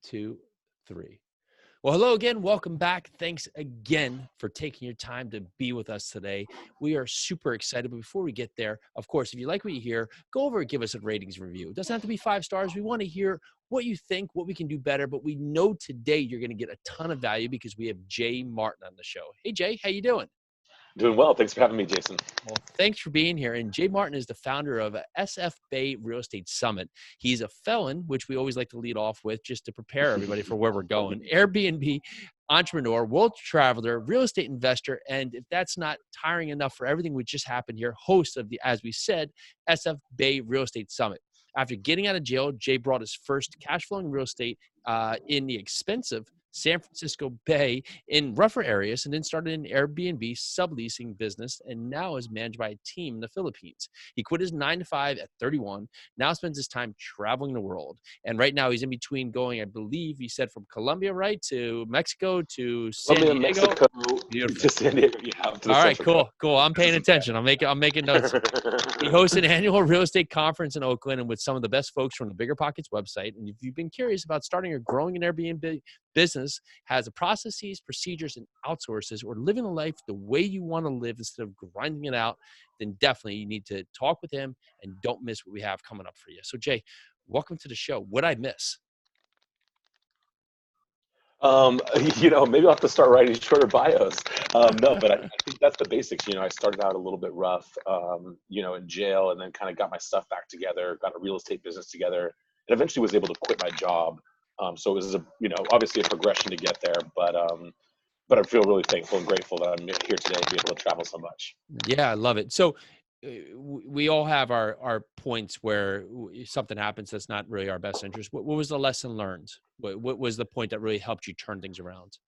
2, 3. Well, hello again. Welcome back. Thanks again for taking your time to be with us today. We are super excited. But before we get there, of course, if you like what you hear, go over and give us a ratings review. It doesn't have to be 5 stars. We want to hear what you think, what we can do better. But we know today you're going to get a ton of value because we have Jay Martin on the show. Hey, Jay, how you doing? Doing well. Thanks for having me, Jason. Well, thanks for being here. And Jay Martin is the founder of SFB Real Estate Summit. He's a felon, which we always like to lead off with just to prepare everybody for where we're going. Airbnb entrepreneur, world traveler, real estate investor. And if that's not tiring enough for everything which just happened here, host of the, as we said, SFB Real Estate Summit. After getting out of jail, Jay brought his first cash flowing real estate in the expensive San Francisco Bay in rougher areas, and then started an Airbnb subleasing business, and now is managed by a team in the Philippines. He quit his 9 to 5 at 31, now spends his time traveling the world. And right now he's in between going, I believe he said, from Colombia, right, to Mexico, to San Diego. Mexico, beautiful. to San Diego. Yeah, all right, cool. I'm paying attention. I'm making notes. He hosts an annual real estate conference in Oakland and with some of the best folks from the Bigger Pockets website. And if you've been curious about starting or growing an Airbnb business, has the processes, procedures, and outsources, or living a life the way you want to live instead of grinding it out, then definitely you need to talk with him and don't miss what we have coming up for you. So Jay, welcome to the show. What'd I miss? Maybe I'll have to start writing shorter bios. No, but I think that's the basics. I started out a little bit rough, in jail, and then kind of got my stuff back together, got a real estate business together, and eventually was able to quit my job. So it was obviously a progression to get there, but I feel really thankful and grateful that I'm here today to be able to travel so much. Yeah, I love it. So we all have our points where something happens that's not really our best interest. What was the lesson learned? What was the point that really helped you turn things around?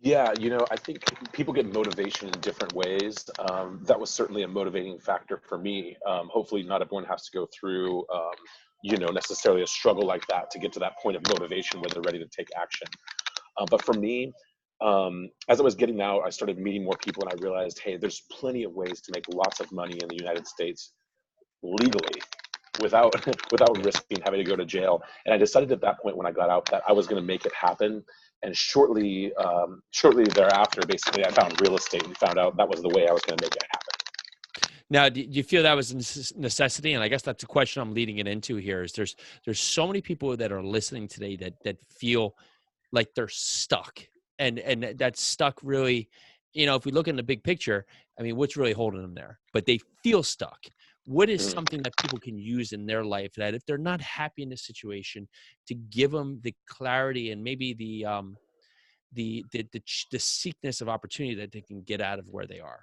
Yeah, I think people get motivation in different ways. That was certainly a motivating factor for me. Hopefully not everyone has to go through, necessarily a struggle like that to get to that point of motivation where they're ready to take action. But for me, as I was getting out, I started meeting more people, and I realized, hey, there's plenty of ways to make lots of money in the United States legally without risking having to go to jail. And I decided at that point when I got out that I was going to make it happen. And shortly thereafter, basically, I found real estate and found out that was the way I was going to make it happen. Now, do you feel that was a necessity? And I guess that's a question I'm leading it into here. Is there's so many people that are listening today that feel like they're stuck, and that stuck really, if we look in the big picture, I mean, what's really holding them there? But they feel stuck. What is something that people can use in their life that if they're not happy in this situation, to give them the clarity and maybe the seekness of opportunity that they can get out of where they are?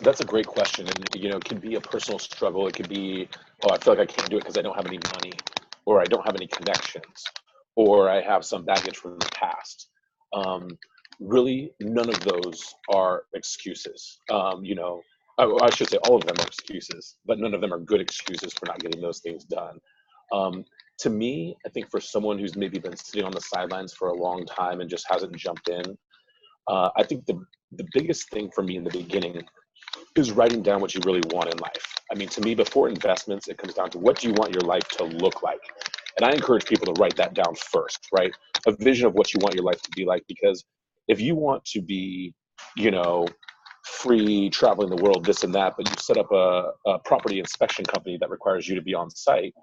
That's a great question. And, it can be a personal struggle. It could be, oh, I feel like I can't do it because I don't have any money, or I don't have any connections, or I have some baggage from the past. Really, none of those are excuses. I should say all of them are excuses, but none of them are good excuses for not getting those things done. To me, I think for someone who's maybe been sitting on the sidelines for a long time and just hasn't jumped in, I think the biggest thing for me in the beginning is writing down what you really want in life. I mean, to me, before investments, it comes down to what do you want your life to look like? And I encourage people to write that down first, right? A vision of what you want your life to be like, because if you want to be, free traveling the world, this and that, but you set up a property inspection company that requires you to be on site,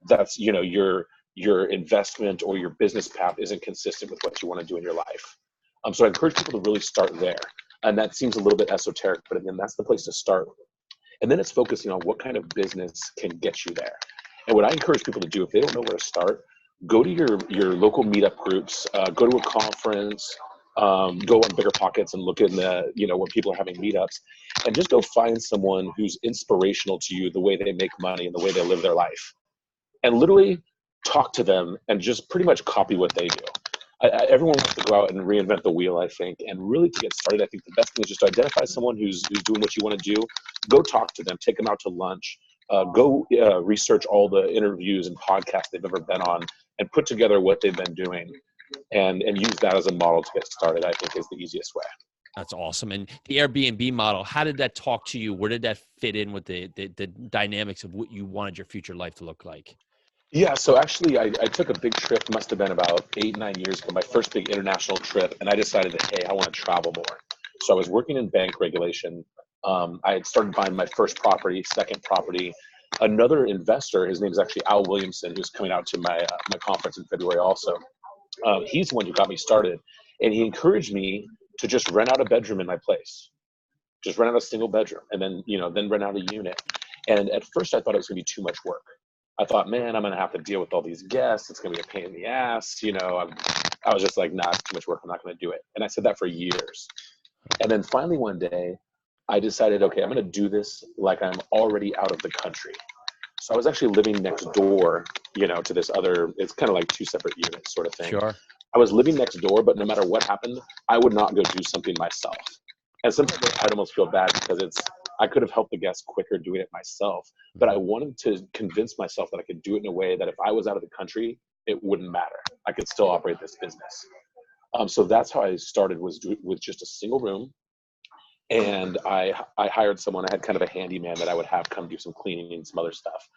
that's, your investment or your business path isn't consistent with what you want to do in your life. So I encourage people to really start there. And that seems a little bit esoteric, but again, that's the place to start. And then it's focusing on what kind of business can get you there. And what I encourage people to do, if they don't know where to start, go to your local meetup groups, go to a conference, go on Bigger Pockets and look in the, where people are having meetups, and just go find someone who's inspirational to you, the way they make money and the way they live their life. And literally talk to them and just pretty much copy what they do. Everyone wants to go out and reinvent the wheel, I think. And really to get started, I think the best thing is just to identify someone who's doing what you want to do. Go talk to them, take them out to lunch, go research all the interviews and podcasts they've ever been on, and put together what they've been doing, and use that as a model to get started, I think is the easiest way. That's awesome. And the Airbnb model, how did that talk to you? Where did that fit in with the dynamics of what you wanted your future life to look like? Yeah, so actually, I took a big trip, must have been about 8, 9 years ago, my first big international trip, and I decided that, hey, I want to travel more. So I was working in bank regulation. I had started buying my first property, second property. Another investor, his name is actually Al Williamson, who's coming out to my conference in February also. He's the one who got me started, and he encouraged me to just rent out a bedroom in my place, just rent out a single bedroom, and then then rent out a unit. And at first, I thought it was going to be too much work. I thought, man, I'm going to have to deal with all these guests. It's going to be a pain in the ass. I was just like, nah, it's too much work. I'm not going to do it. And I said that for years. And then finally one day, I decided, okay, I'm going to do this like I'm already out of the country. So I was actually living next door, to this other, it's kind of like two separate units sort of thing. Sure. I was living next door, but no matter what happened, I would not go do something myself. And sometimes I'd almost feel bad because I could have helped the guests quicker doing it myself, but I wanted to convince myself that I could do it in a way that if I was out of the country, it wouldn't matter. I could still operate this business. So that's how I started, was with just a single room. And I hired someone. I had kind of a handyman that I would have come do some cleaning and some other stuff.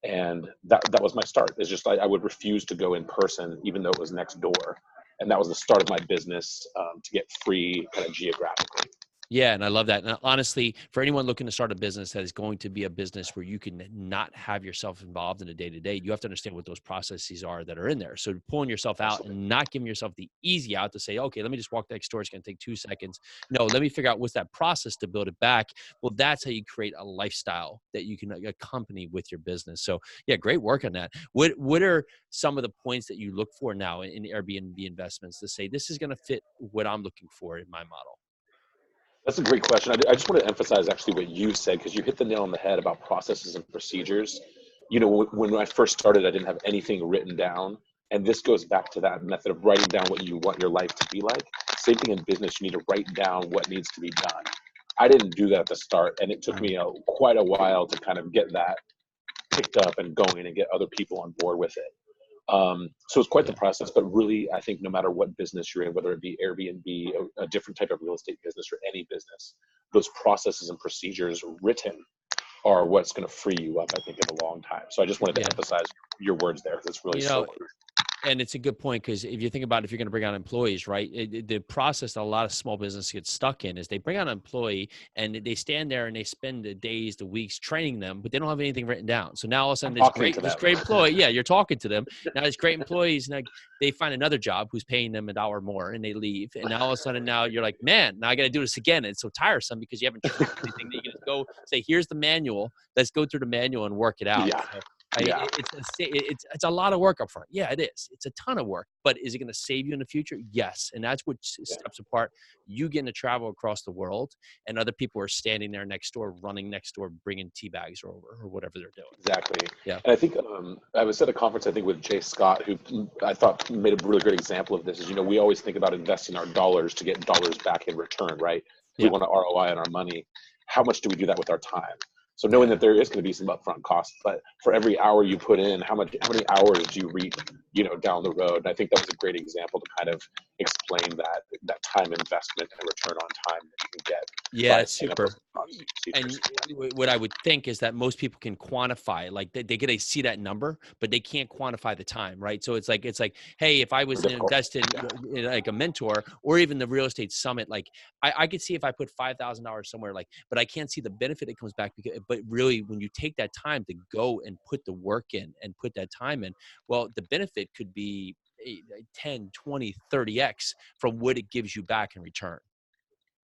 And that was my start. It's just I would refuse to go in person, even though it was next door. And that was the start of my business, to get free kind of geographically. Yeah, and I love that. And honestly, for anyone looking to start a business that is going to be a business where you can not have yourself involved in a day-to-day, you have to understand what those processes are that are in there. So pulling yourself out Absolutely. and not giving yourself the easy out to say, okay, let me just walk next door. It's going to take 2 seconds. No, let me figure out what's that process to build it back. Well, that's how you create a lifestyle that you can accompany with your business. So yeah, great work on that. What are some of the points that you look for now in Airbnb investments to say, this is going to fit what I'm looking for in my model? That's a great question. I just want to emphasize actually what you said, because you hit the nail on the head about processes and procedures. When I first started, I didn't have anything written down. And this goes back to that method of writing down what you want your life to be like. Same thing in business. You need to write down what needs to be done. I didn't do that at the start, and it took me quite a while to kind of get that picked up and going and get other people on board with it. So it's quite the process, but really, I think no matter what business you're in, whether it be Airbnb, a different type of real estate business, or any business, those processes and procedures written are what's going to free you up, I think, in a long time. So I just wanted to emphasize your words there, because it's really so crucial. And it's a good point, because if you think about it, if you're going to bring on employees, right, the process that a lot of small businesses get stuck in is they bring on an employee and they stand there and they spend the days, the weeks training them, but they don't have anything written down. So now all of a sudden this great employee, yeah, you're talking to them. Now there's great employees, and they find another job who's paying them $1 more, and they leave. And now all of a sudden now you're like, man, now I got to do this again. And it's so tiresome because you haven't trained anything that you can just go say, here's the manual. Let's go through the manual and work it out. Yeah. So, Yeah. it's a lot of work up front. Yeah, it is. It's a ton of work, but is it going to save you in the future? Yes. And that's what steps apart you getting to travel across the world, and other people are standing there next door, running next door, bringing tea bags or whatever they're doing. Exactly. Yeah. And I think I was at a conference, I think, with Jay Scott, who I thought made a really great example of this. Is, we always think about investing our dollars to get dollars back in return, right? We want to ROI on our money. How much do we do that with our time? So knowing that there is going to be some upfront costs, but for every hour you put in, how many hours do you reap, down the road? And I think that was a great example to kind of explain that time investment and return on time that you can get. Yeah, it's super. And what I would think is that most people can quantify, like they get to see that number, but they can't quantify the time, right? So it's like, hey, if I was to invest in like a mentor or even the real estate summit, like I could see if I put $5,000 somewhere, like, but I can't see the benefit that comes back. But really, when you take that time to go and put the work in and put that time in, well, the benefit could be 10, 20, 30x from what it gives you back in return.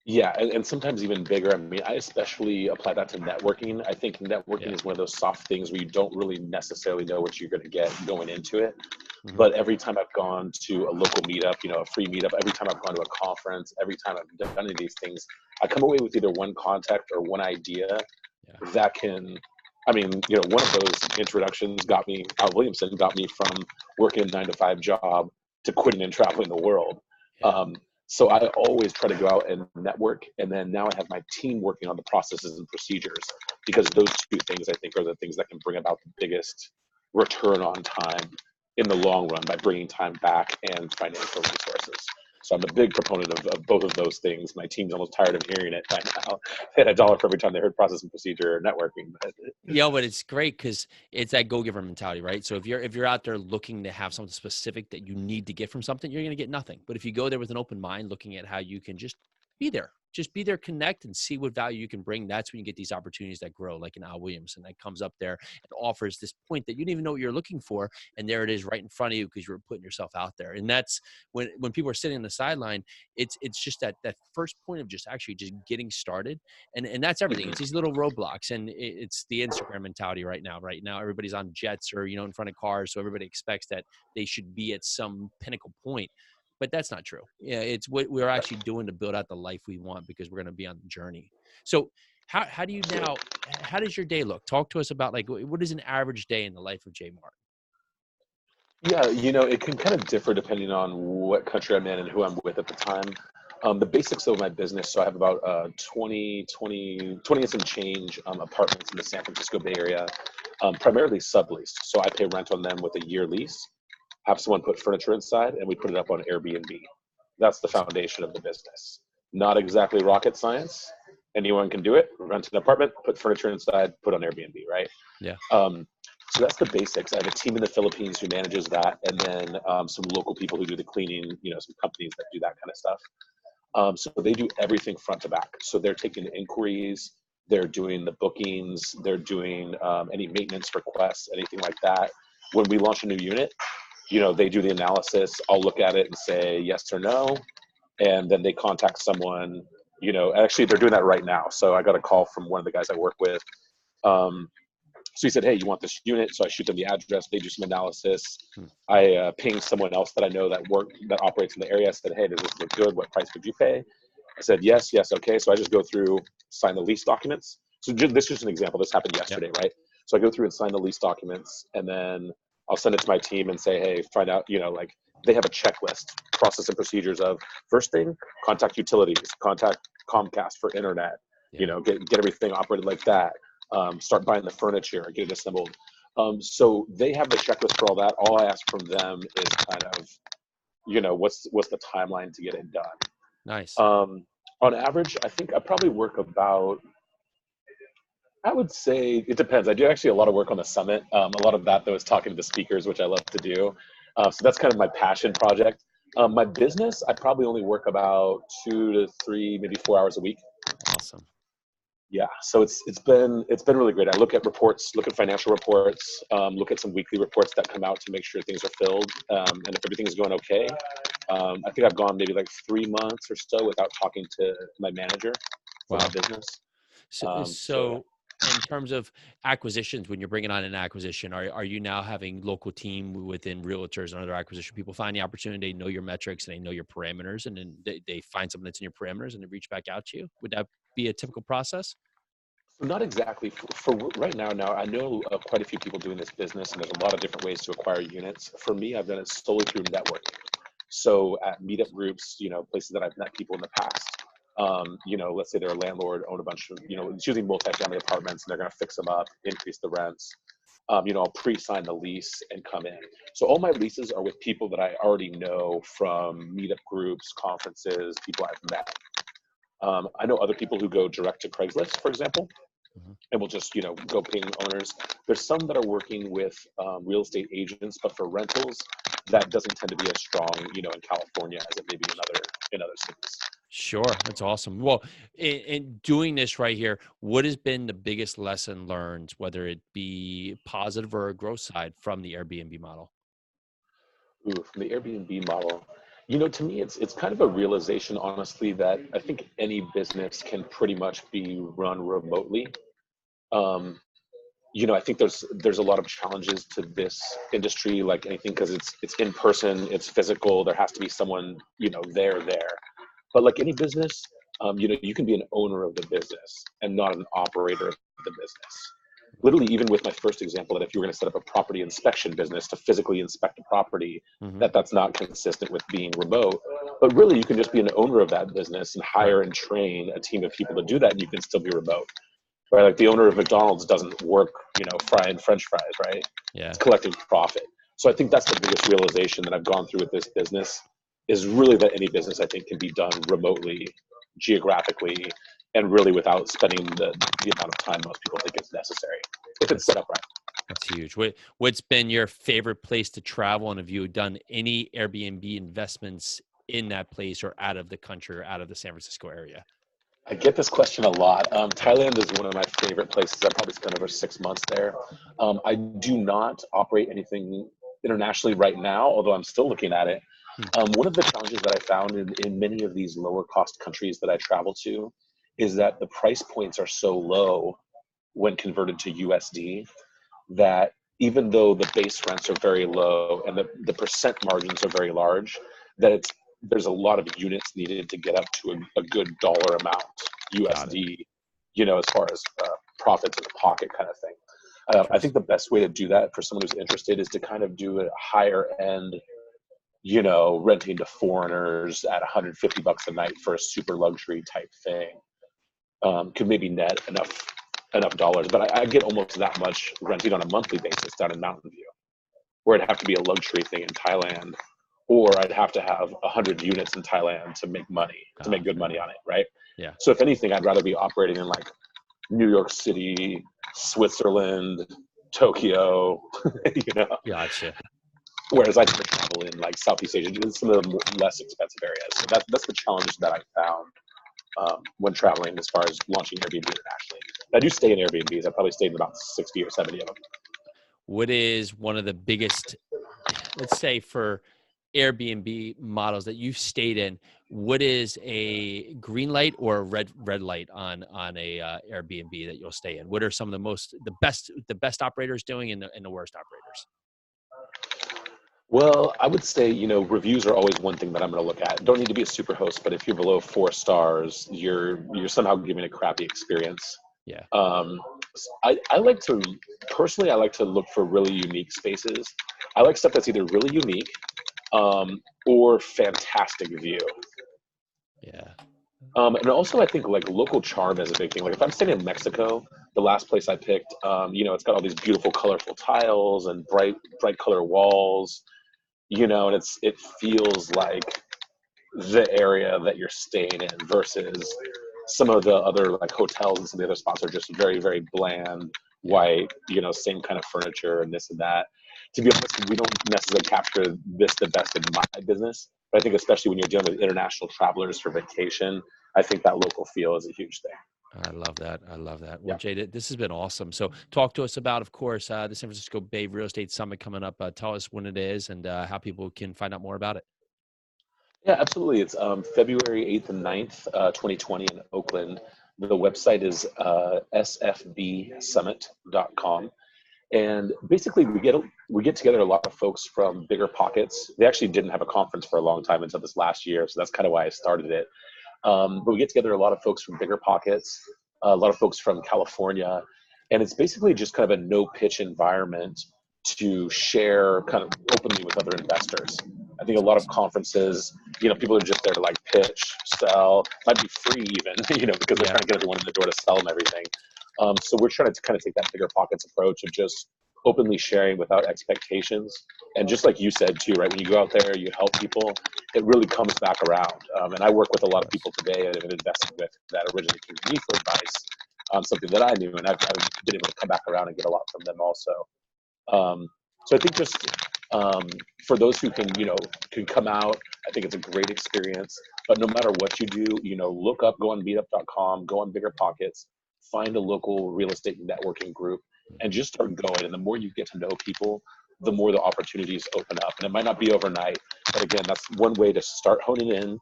Yeah, and sometimes even bigger. I mean, I especially apply that to networking. I think networking is one of those soft things where you don't really necessarily know what you're going to get going into it. Mm-hmm. But every time I've gone to a local meetup, a free meetup, every time I've gone to a conference, every time I've done any of these things, I come away with either one contact or one idea that can, one of those introductions Al Williamson got me from working a 9-to-5 job to quitting and traveling the world. Yeah. So I always try to go out and network, and then now I have my team working on the processes and procedures, because those two things, I think, are the things that can bring about the biggest return on time in the long run by bringing time back and financial resources. So I'm a big proponent of both of those things. My team's almost tired of hearing it by now. They had $1 for every time they heard process and procedure or networking. Yeah, but it's great because it's that go-giver mentality, right? So if you're out there looking to have something specific that you need to get from something, you're going to get nothing. But if you go there with an open mind, looking at how you can just be there, connect, and see what value you can bring, that's when you get these opportunities that grow, like an Al Williamson that comes up there and offers this point that you didn't even know what you're looking for, and there it is right in front of you because you were putting yourself out there. And that's when people are sitting on the sideline, it's just that first point of just actually just getting started, and that's everything. It's these little roadblocks, and it's the Instagram mentality right now. Right now, everybody's on jets or in front of cars, so everybody expects that they should be at some pinnacle point. But that's not true. Yeah, it's what we're actually doing to build out the life we want because we're going to be on the journey. So how do you now, how does your day look? Talk to us about like, what is an average day in the life of Jay Martin? Yeah, it can kind of differ depending on what country I'm in and who I'm with at the time. The basics of my business, so I have about 20 and some change apartments in the San Francisco Bay Area, primarily subleased. So I pay rent on them with a year lease, have someone put furniture inside, and we put it up on Airbnb. That's the foundation of the business. Not exactly rocket science. Anyone can do it. Rent an apartment, put furniture inside, put on Airbnb, right? Yeah. So that's the basics. I have a team in the Philippines who manages that, and then some local people who do the cleaning, some companies that do that kind of stuff. So they do everything front to back. So they're taking the inquiries, they're doing the bookings, they're doing any maintenance requests, anything like that. When we launch a new unit, they do the analysis. I'll look at it and say yes or no, and then they contact someone. Actually they're doing that right now. So I got a call from one of the guys I work with. So he said, hey, you want this unit? So I shoot them the address. They do some analysis. I ping someone else that I know that operates in the area. I said, hey, does this look good? What price would you pay? I said, yes, okay. So I just go through, sign the lease documents. So this is just an example. This happened yesterday, right? So I go through and sign the lease documents, and then I'll send it to my team and say, hey, find out, like they have a checklist, process and procedures of first thing, contact utilities, contact Comcast for internet, get everything operated like that. Start buying the furniture, get it assembled. So they have the checklist for all that. All I ask from them is kind of, what's the timeline to get it done. Nice. On average, I think I probably work about, I would say it depends. I do actually a lot of work on the summit. A lot of that though is talking to the speakers, which I love to do. So that's kind of my passion project. My business, I probably only work about 2 to 3, maybe 4 hours a week. Awesome. Yeah, so it's been really great. I look at reports, look at financial reports, look at some weekly reports that come out to make sure things are filled, and if everything is going okay. I think I've gone maybe like 3 months or so without talking to my manager for my business. So in terms of acquisitions, when you're bringing on an acquisition, are you now having local team within realtors and other acquisition people find the opportunity, they know your metrics and they know your parameters, and then they find something that's in your parameters and they reach back out to you? Would that be a typical process? Not exactly. For right now, I know quite a few people doing this business, and there's a lot of different ways to acquire units. For me, I've done it solely through networking. So at meetup groups, places that I've met people in the past, let's say they're a landlord, own a bunch of, it's usually multifamily apartments, and they're going to fix them up, increase the rents. I'll pre-sign the lease and come in. So all my leases are with people that I already know from meetup groups, conferences, people I've met. I know other people who go direct to Craigslist, for example, and will just, go ping owners. There's some that are working with real estate agents, but for rentals, that doesn't tend to be as strong, in California as it may be in other cities. Sure. That's awesome. Well, in doing this right here, what has been the biggest lesson learned, whether it be positive or a growth side from the Airbnb model? Ooh, from the Airbnb model, to me, it's kind of a realization, honestly, that I think any business can pretty much be run remotely. I think there's a lot of challenges to this industry, like anything, because it's in person, it's physical. There has to be someone, there. But like any business, you can be an owner of the business and not an operator of the business. Literally, even with my first example, that if you were going to set up a property inspection business to physically inspect a property, that's not consistent with being remote. But really, you can just be an owner of that business and hire and train a team of people to do that, and you can still be remote. Right? Like the owner of McDonald's doesn't work, frying French fries, right? Yeah. It's collecting profit. So I think that's the biggest realization that I've gone through with this business. is really that any business I think can be done remotely, geographically, and really without spending the amount of time most people think is necessary if it's set up right. That's huge. What's been your favorite place to travel, and have you done any Airbnb investments in that place or out of the country or out of the San Francisco area? I get this question a lot. Thailand is one of my favorite places. I probably spent over 6 months there. I do not operate anything internationally right now, although I'm still looking at it. One of the challenges that I found in many of these lower cost countries that I travel to is that the price points are so low when converted to USD that even though the base rents are very low and the percent margins are very large, that there's a lot of units needed to get up to a good dollar amount USD, as far as profits in the pocket kind of thing. I think the best way to do that for someone who's interested is to kind of do a higher end, renting to foreigners at $150 a night for a super luxury type thing. Could maybe net enough dollars, but I get almost that much renting on a monthly basis down in Mountain View, where it'd have to be a luxury thing in Thailand, or I'd have to have 100 units in Thailand to make good money on it, right? Yeah. So if anything, I'd rather be operating in like New York City, Switzerland, Tokyo, Gotcha. Whereas I tend to travel in like Southeast Asia, some of the less expensive areas. So that's the challenge that I found when traveling as far as launching Airbnb internationally. I do stay in Airbnbs. I probably stayed in about 60 or 70 of them. What is one of the biggest, let's say, for Airbnb models that you've stayed in, what is a green light or a red light on a Airbnb that you'll stay in? What are some of the best operators doing and the worst operators? Well, I would say, reviews are always one thing that I'm going to look at. Don't need to be a super host, but if you're below 4 stars, you're somehow giving a crappy experience. Yeah. I like to look for really unique spaces. I like stuff that's either really unique or fantastic view. Yeah. And also I think like local charm is a big thing. Like if I'm staying in Mexico, the last place I picked, it's got all these beautiful, colorful tiles and bright color walls, and it feels like the area that you're staying in versus some of the other like hotels and some of the other spots are just very, very bland, white, same kind of furniture and this and that. To be honest, we don't necessarily capture the best in my business, but I think especially when you're dealing with international travelers for vacation, I think that local feel is a huge thing. I love that. Well, Jay, this has been awesome. So talk to us about, of course, the San Francisco Bay Real Estate Summit coming up. Tell us when it is and how people can find out more about it. Yeah, absolutely. It's February 8th and 9th, 2020 in Oakland. The website is sfbsummit.com. And basically we get together a lot of folks from Bigger Pockets. They actually didn't have a conference for a long time until this last year, so that's kind of why I started it. But we get together a lot of folks from Bigger Pockets, a lot of folks from California, and it's basically just kind of a no-pitch environment to share kind of openly with other investors. I think a lot of conferences, people are just there to like pitch, sell, might be free even, because they're trying to get everyone in the door to sell them everything. So we're trying to kind of take that Bigger Pockets approach of just openly sharing without expectations. And just like you said too, right? When you go out there, you help people, it really comes back around. And I work with a lot of people today that I've invested with that originally came to me for advice on something that I knew, and I've been able to come back around and get a lot from them also. So I think just for those who can come out, I think it's a great experience. But no matter what you do, look up, go on meetup.com, go on Bigger Pockets, find a local real estate networking group, and just start going. And the more you get to know people, the more the opportunities open up. And it might not be overnight, but again, that's one way to start honing in,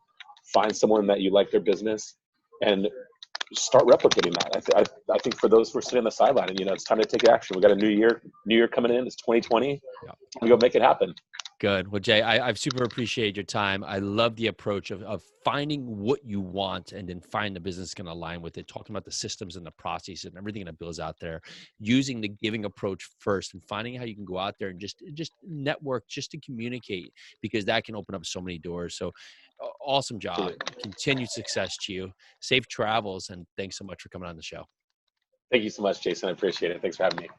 find someone that you like their business, and start replicating that. I think for those who are sitting on the sideline, and it's time to take action. We got a new year coming in. It's 2020. We go make it happen. Good. Well, Jay, I've super appreciated your time. I love the approach of finding what you want and then find the business going to align with it, talking about the systems and the processes and everything that builds out there, using the giving approach first and finding how you can go out there and just network, just to communicate, because that can open up so many doors. So awesome job. Continued success to you. Safe travels. And thanks so much for coming on the show. Thank you so much, Jason. I appreciate it. Thanks for having me.